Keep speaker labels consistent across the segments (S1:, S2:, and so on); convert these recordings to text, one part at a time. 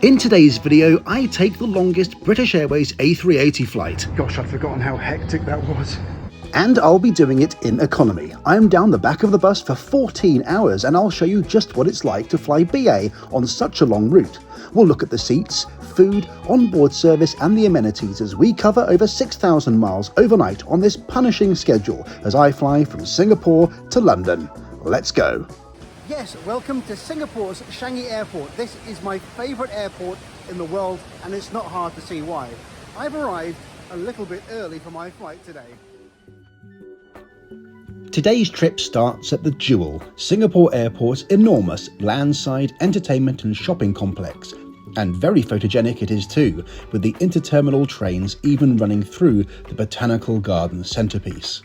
S1: In today's video, I take the longest British Airways A380 flight.
S2: Gosh, I'd forgotten how hectic that was.
S1: And I'll be doing it in economy. I'm down the back of the bus for 14 hours and I'll show you just what it's like to fly BA on such a long route. We'll look at the seats, food, onboard service and the amenities as we cover over 6,000 miles overnight on this punishing schedule as I fly from Singapore to London. Let's go.
S2: Yes, welcome to Singapore's Changi Airport. This is my favourite airport in the world and it's not hard to see why. I've arrived a little bit early for my flight today.
S1: Today's trip starts at the Jewel, Singapore Airport's enormous landside entertainment and shopping complex. And very photogenic it is too, with the interterminal trains even running through the Botanical Gardens centrepiece.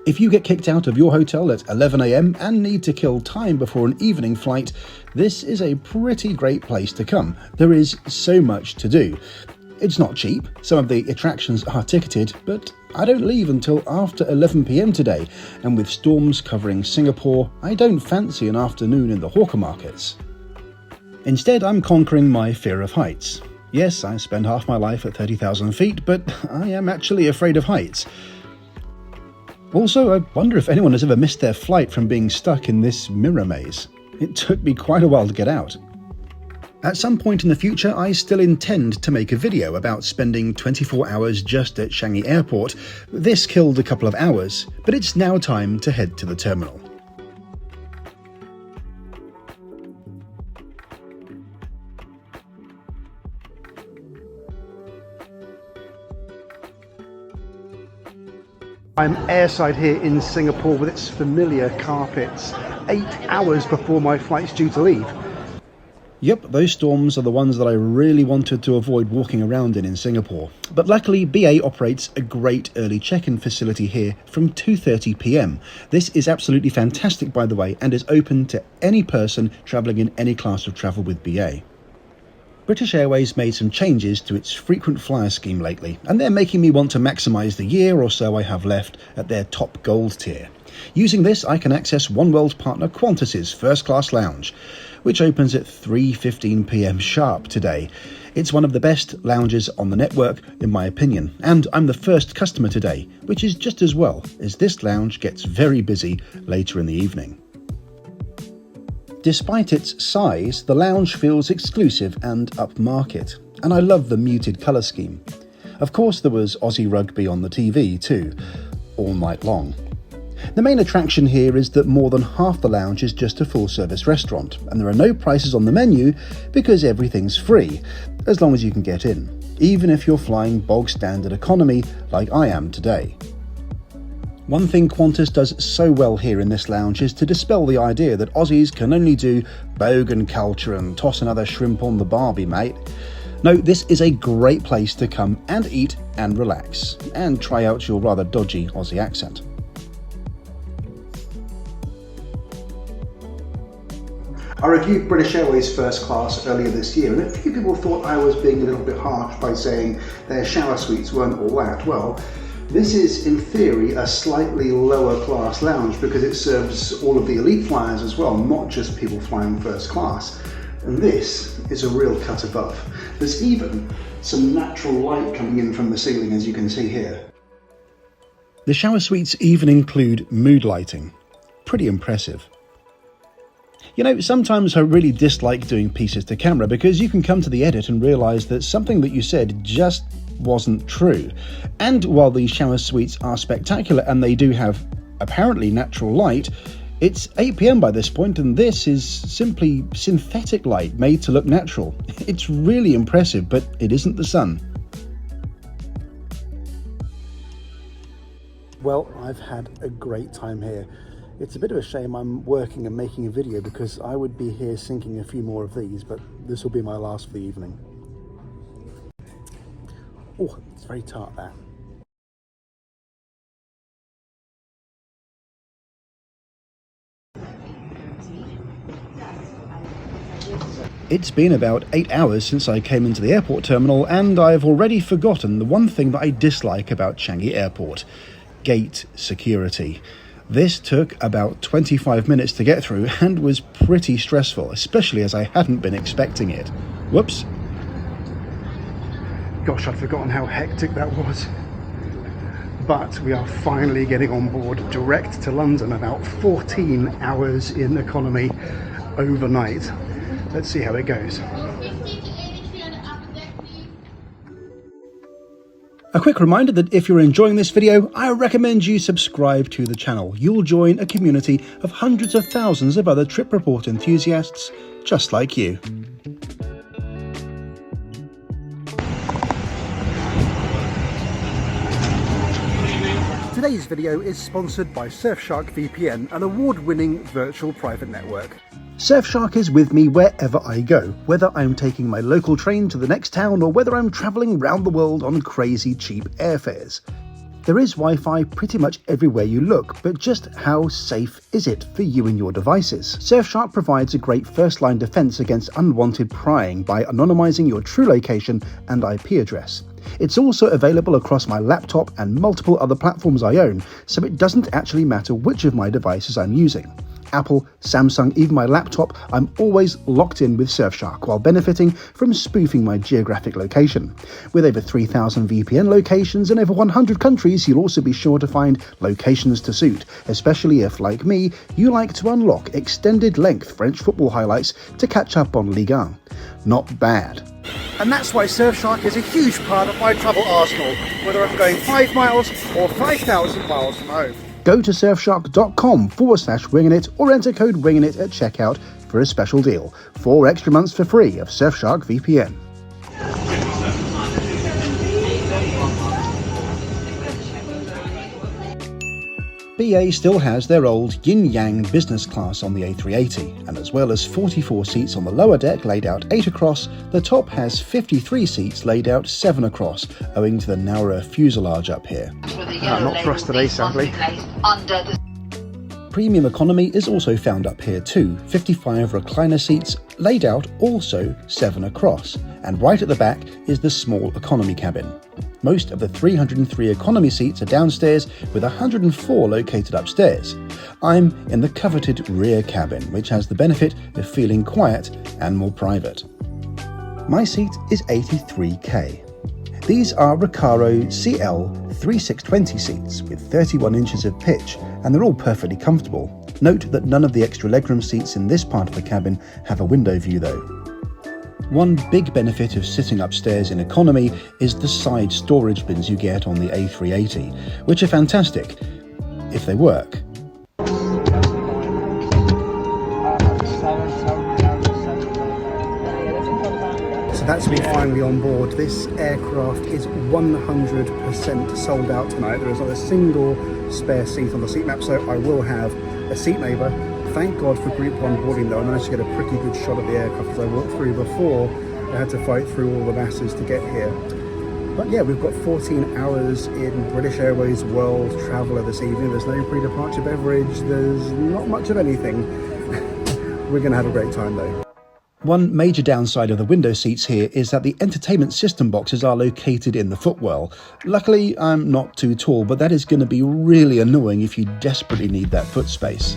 S1: If you get kicked out of your hotel at 11 AM and need to kill time before an evening flight, this is a pretty great place to come. There is so much to do. It's not cheap, some of the attractions are ticketed, but I don't leave until after 11 PM today, and with storms covering Singapore, I don't fancy an afternoon in the hawker markets. Instead, I'm conquering my fear of heights. Yes, I spend half my life at 30,000 feet, but I am actually afraid of heights. Also, I wonder if anyone has ever missed their flight from being stuck in this mirror maze. It took me quite a while to get out. At some point in the future, I still intend to make a video about spending 24 hours just at Changi Airport. This killed a couple of hours, but it's now time to head to the terminal.
S2: I'm airside here in Singapore with its familiar carpets, 8 hours before my flight's due to leave.
S1: Yep, those storms are the ones that I really wanted to avoid walking around in Singapore. But luckily, BA operates a great early check-in facility here from 2:30 PM. This is absolutely fantastic, by the way, and is open to any person travelling in any class of travel with BA. British Airways made some changes to its frequent flyer scheme lately, and they're making me want to maximise the year or so I have left at their top gold tier. Using this, I can access Oneworld partner Qantas's first class lounge, which opens at 3:15 PM sharp today. It's one of the best lounges on the network, in my opinion, and I'm the first customer today, which is just as well, as this lounge gets very busy later in the evening. Despite its size, the lounge feels exclusive and upmarket, and I love the muted colour scheme. Of course there was Aussie rugby on the TV too, all night long. The main attraction here is that more than half the lounge is just a full-service restaurant, and there are no prices on the menu because everything's free, as long as you can get in, even if you're flying bog-standard economy like I am today. One thing Qantas does so well here in this lounge is to dispel the idea that Aussies can only do bogan culture and toss another shrimp on the barbie, mate. No, this is a great place to come and eat and relax, and try out your rather dodgy Aussie accent.
S2: I reviewed British Airways first class earlier this year, and a few people thought I was being a little bit harsh by saying their shower suites weren't all that. Well, this is, in theory, a slightly lower class lounge because it serves all of the elite flyers as well, not just people flying first class. And this is a real cut above. There's even some natural light coming in from the ceiling, as you can see here.
S1: The shower suites even include mood lighting. Pretty impressive. You know, sometimes I really dislike doing pieces to camera because you can come to the edit and realise that something that you said just wasn't true. And while these shower suites are spectacular and they do have apparently natural light, it's 8 PM by this point and this is simply synthetic light made to look natural. It's really impressive, but it isn't the sun.
S2: Well, I've had a great time here. It's a bit of a shame I'm working and making a video because I would be here sinking a few more of these, but this will be my last for the evening. Oh, it's very tart, that.
S1: It's been about 8 hours since I came into the airport terminal and I've already forgotten the one thing that I dislike about Changi Airport. gate security. This took about 25 minutes to get through and was pretty stressful, especially as I hadn't been expecting it. Whoops.
S2: Gosh, I'd forgotten how hectic that was. But we are finally getting on board direct to London, about 14 hours in economy overnight. Let's see how it goes. A quick reminder that if you're enjoying this video, I recommend you subscribe to the channel. You'll join a community of hundreds of thousands of other trip report enthusiasts just like you. Today's video is sponsored by Surfshark VPN, an award-winning virtual private network. Surfshark is with me wherever I go, whether I'm taking my local train to the next town or whether I'm travelling round the world on crazy cheap airfares. There is Wi-Fi pretty much everywhere you look, but just how safe is it for you and your devices? Surfshark provides a great first-line defense against unwanted prying by anonymizing your true location and IP address. It's also available across my laptop and multiple other platforms I own, so it doesn't actually matter which of my devices I'm using. Apple, Samsung, even my laptop, I'm always locked in with Surfshark while benefiting from spoofing my geographic location. With over 3,000 VPN locations in over 100 countries, you'll also be sure to find locations to suit, especially if, like me, you like to unlock extended-length French football highlights to catch up on Ligue 1. Not bad. And that's why Surfshark is a huge part of my travel arsenal, whether I'm going 5 miles or 5,000 miles from home. Go to surfshark.com/wingin or enter code WINGINIT at checkout for a special deal. 4 extra months for free of Surfshark VPN. BA still has their old yin-yang business class on the A380, and as well as 44 seats on the lower deck laid out 8 across, the top has 53 seats laid out 7 across, owing to the narrower fuselage up here. Not for us today, sadly. Premium economy is also found up here too, 55 recliner seats laid out also 7 across, and right at the back is the small economy cabin. Most of the 303 economy seats are downstairs, with 104 located upstairs. I'm in the coveted rear cabin, which has the benefit of feeling quiet and more private. My seat is 83K. These are Recaro CL 3620 seats with 31 inches of pitch, and they're all perfectly comfortable. Note that none of the extra legroom seats in this part of the cabin have a window view though. One big benefit of sitting upstairs in economy is the side storage bins you get on the A380, which are fantastic, if they work. So that's me finally on board. This aircraft is 100% sold out tonight. There is not a single spare seat on the seat map, so I will have a seat neighbour. Thank God for Group 1 boarding though. I managed to get a pretty good shot of the aircraft as I walked through before. I had to fight through all the masses to get here. But yeah, we've got 14 hours in British Airways World Traveller this evening. There's no pre-departure beverage, there's not much of anything. We're going to have a great time though. One major downside of the window seats here is that the entertainment system boxes are located in the footwell. Luckily, I'm not too tall, but that is going to be really annoying if you desperately need that foot space.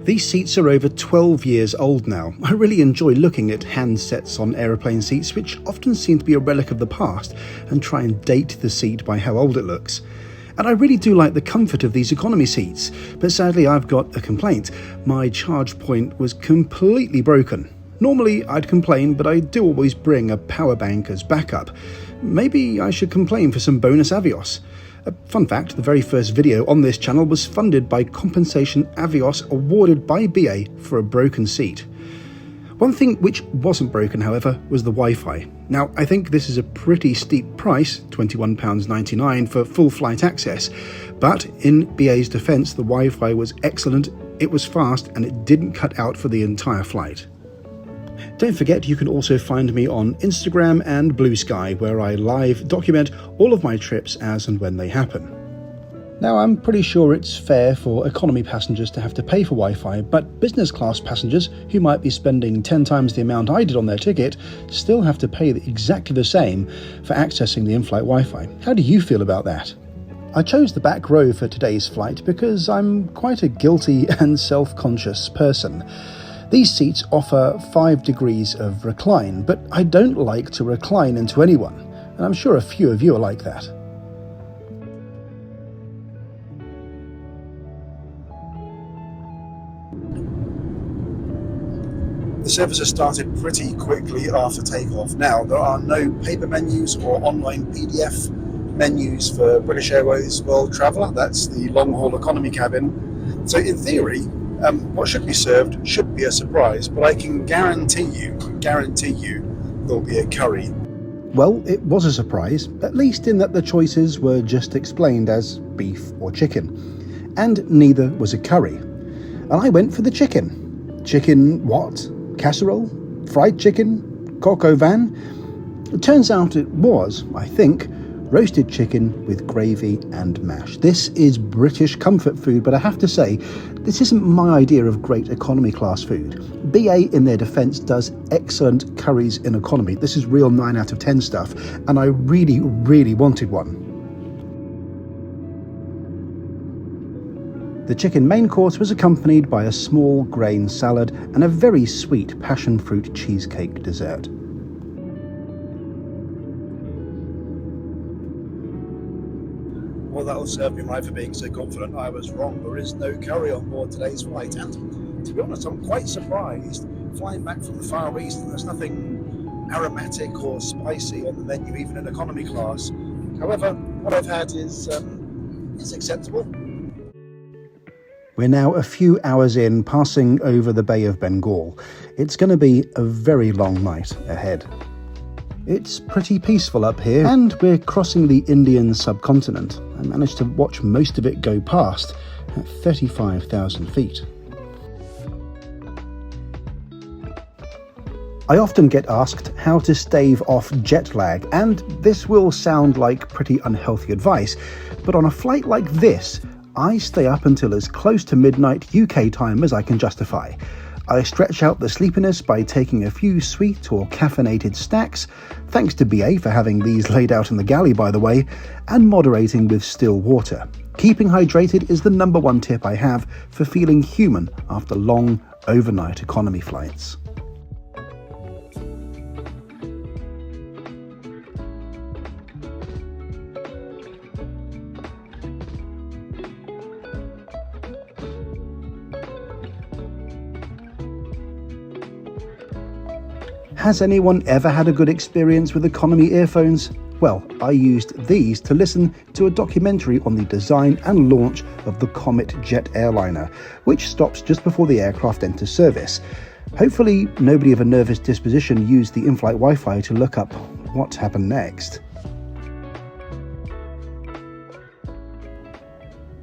S2: These seats are over 12 years old now. I really enjoy looking at handsets on aeroplane seats, which often seem to be a relic of the past, and try and date the seat by how old it looks.
S1: And I really do like the comfort of these economy seats, but sadly I've got a complaint. My charge point was completely broken. Normally I'd complain, but I do always bring a power bank as backup. Maybe I should complain for some bonus Avios. Fun fact, the very first video on this channel was funded by compensation Avios awarded by BA for a broken seat. One thing which wasn't broken, however, was the Wi-Fi. Now, I think this is a pretty steep price, £21.99 for full flight access, but in BA's defence, the Wi-Fi was excellent, it was fast, and it didn't cut out for the entire flight. Don't forget you can also find me on Instagram and Blue Sky, where I live document all of my trips as and when they happen. Now, I'm pretty sure it's fair for economy passengers to have to pay for Wi-Fi, but business class passengers, who might be spending 10 times the amount I did on their ticket, still have to pay exactly the same for accessing the in-flight Wi-Fi. How do you feel about that? I chose the back row for today's flight because I'm quite a guilty and self-conscious person. These seats offer 5 degrees of recline, but I don't like to recline into anyone, and I'm sure a few of you are like that. The service has started pretty quickly after takeoff. Now, there are no paper menus or online PDF menus for British Airways World Traveller. That's the long-haul economy cabin. So in theory, what should be served should be a surprise, but I can guarantee you there'll be a curry. Well, it was a surprise, at least in that the choices were just explained as beef or chicken. And neither was a curry. And I went for the chicken. Chicken what? Casserole? Fried chicken? Coq au vin? It turns out it was, I think, roasted chicken with gravy and mash. This is British comfort food, but I have to say, this isn't my idea of great economy class food. BA, in their defence, does excellent curries in economy. This is real 9 out of 10 stuff, and I really, really wanted one. The chicken main course was accompanied by a small grain salad and a very sweet passion fruit cheesecake dessert. Well, that'll serve me right for being so confident. I was wrong. There is no curry on board today's flight, and to be honest, I'm quite surprised. Flying back from the Far East, and there's nothing aromatic or spicy on the menu, even in economy class. However, what I've had is acceptable. We're now a few hours in, passing over the Bay of Bengal. It's going to be a very long night ahead. It's pretty peaceful up here, and we're crossing the Indian subcontinent. I managed to watch most of it go past at 35,000 feet. I often get asked how to stave off jet lag, and this will sound like pretty unhealthy advice, but on a flight like this, I stay up until as close to midnight UK time as I can justify. I stretch out the sleepiness by taking a few sweet or caffeinated snacks, thanks to BA for having these laid out in the galley by the way, and moderating with still water. Keeping hydrated is the #1 tip I have for feeling human after long overnight economy flights. Has anyone ever had a good experience with economy earphones? Well, I used these to listen to a documentary on the design and launch of the Comet jet airliner, which stops just before the aircraft enters service. Hopefully, nobody of a nervous disposition used the in-flight Wi-Fi to look up what happened next.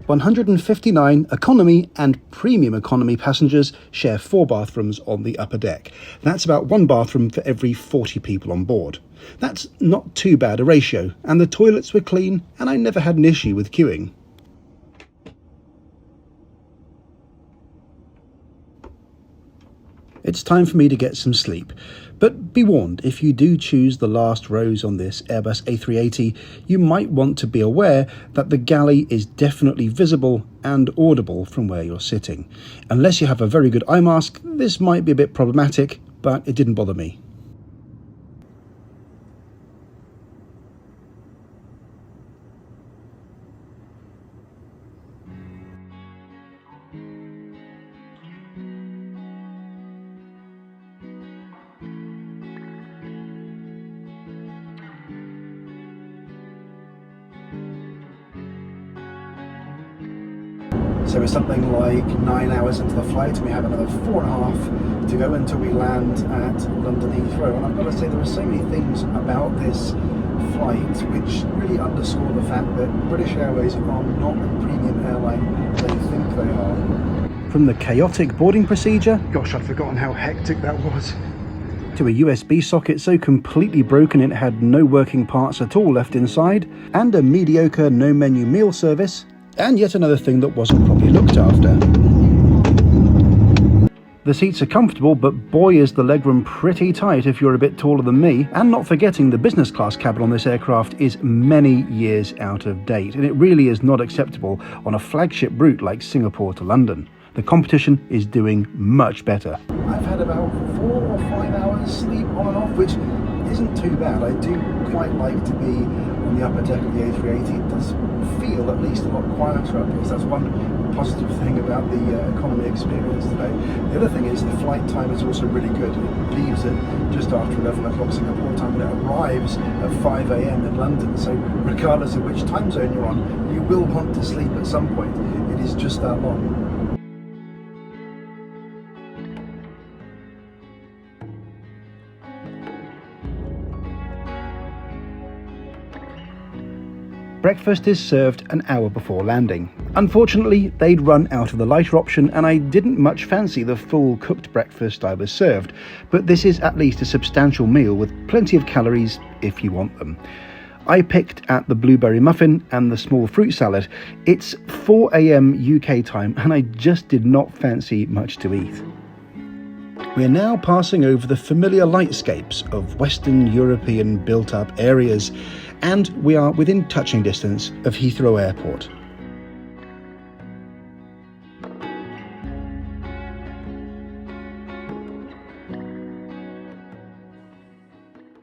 S1: 159 economy and premium economy passengers share 4 bathrooms on the upper deck. That's about 1 bathroom for every 40 people on board. That's not too bad a ratio, and the toilets were clean, and I never had an issue with queuing. It's time for me to get some sleep. But be warned, if you do choose the last rows on this Airbus A380, you might want to be aware that the galley is definitely visible and audible from where you're sitting. Unless you have a very good eye mask, this might be a bit problematic, but it didn't bother me. So it's something like 9 hours into the flight, and we have another 4.5 to go until we land at London Heathrow. And I've got to say, there are so many things about this flight which really underscore the fact that British Airways are not the premium airline they think they are. From the chaotic boarding procedure,
S2: Gosh, I'd forgotten how hectic that was.
S1: to a USB socket so completely broken it had no working parts at all left inside, and a mediocre no menu meal service, and yet another thing that wasn't properly looked after. The seats are comfortable, but boy is the legroom pretty tight if you're a bit taller than me, and not forgetting the business class cabin on this aircraft is many years out of date, and it really is not acceptable on a flagship route like Singapore to London. The competition is doing much better. I've had about 4 or 5 hours sleep on and off, which isn't too bad. I do quite like to be on the upper deck of the A380. It does feel at least a lot quieter up here, so that's one positive thing about the economy experience today. The other thing is the flight time is also really good. It leaves at just after 11 o'clock Singapore time, and it arrives at 5 a.m. in London, so regardless of which time zone you're on, you will want to sleep at some point. It is just that long. Breakfast is served an hour before landing. Unfortunately, they'd run out of the lighter option, and I didn't much fancy the full cooked breakfast I was served, but this is at least a substantial meal with plenty of calories if you want them. I picked at the blueberry muffin and the small fruit salad. It's 4 a.m. UK time, and I just did not fancy much to eat. We're now passing over the familiar lightscapes of Western European built-up areas, and we are within touching distance of Heathrow Airport.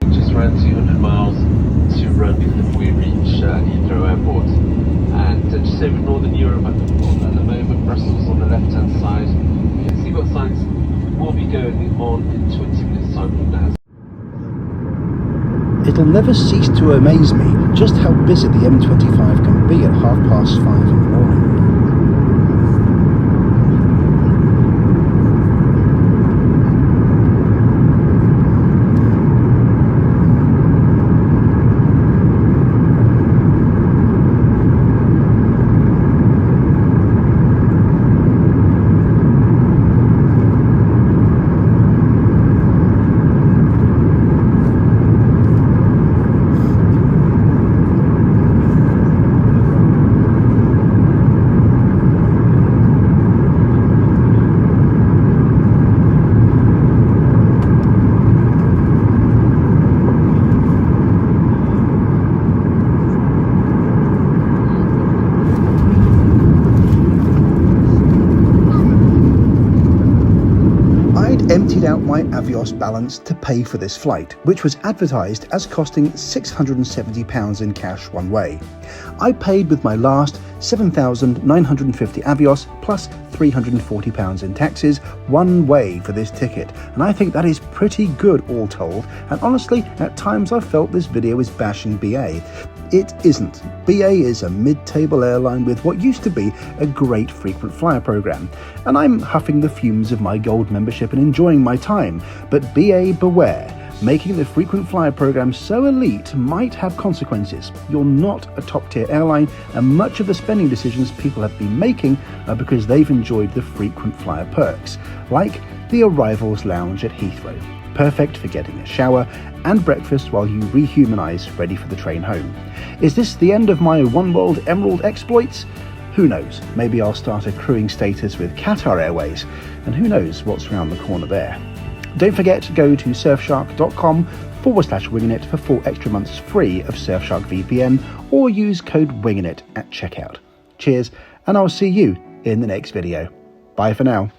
S3: Just around 200 miles to run before we reach Heathrow Airport, and just over Northern Europe at the moment. Brussels on the left-hand side. You can see what signs will be going on in 20 minutes time from now.
S1: It'll never cease to amaze me just how busy the M25 can be at 5:30 in the morning. Emptied out my Avios balance to pay for this flight, which was advertised as costing £670 in cash one way. I paid with my last 7,950 Avios plus £340 in taxes one way for this ticket, and I think that is pretty good all told, and honestly at times I felt this video is bashing BA. It isn't. BA is a mid-table airline with what used to be a great frequent flyer program, and I'm huffing the fumes of my gold membership and enjoying my time, but BA beware. Making the frequent flyer program so elite might have consequences. You're not a top-tier airline, and much of the spending decisions people have been making are because they've enjoyed the frequent flyer perks, like the arrivals lounge at Heathrow. Perfect for getting a shower and breakfast while you rehumanize ready for the train home. Is this the end of my One World Emerald exploits? Who knows, maybe I'll start accruing status with Qatar Airways, and who knows what's around the corner there. Don't forget to go to surfshark.com/Wingin for 4 extra months free of Surfshark VPN, or use code Wingin at checkout. Cheers, and I'll see you in the next video. Bye for now.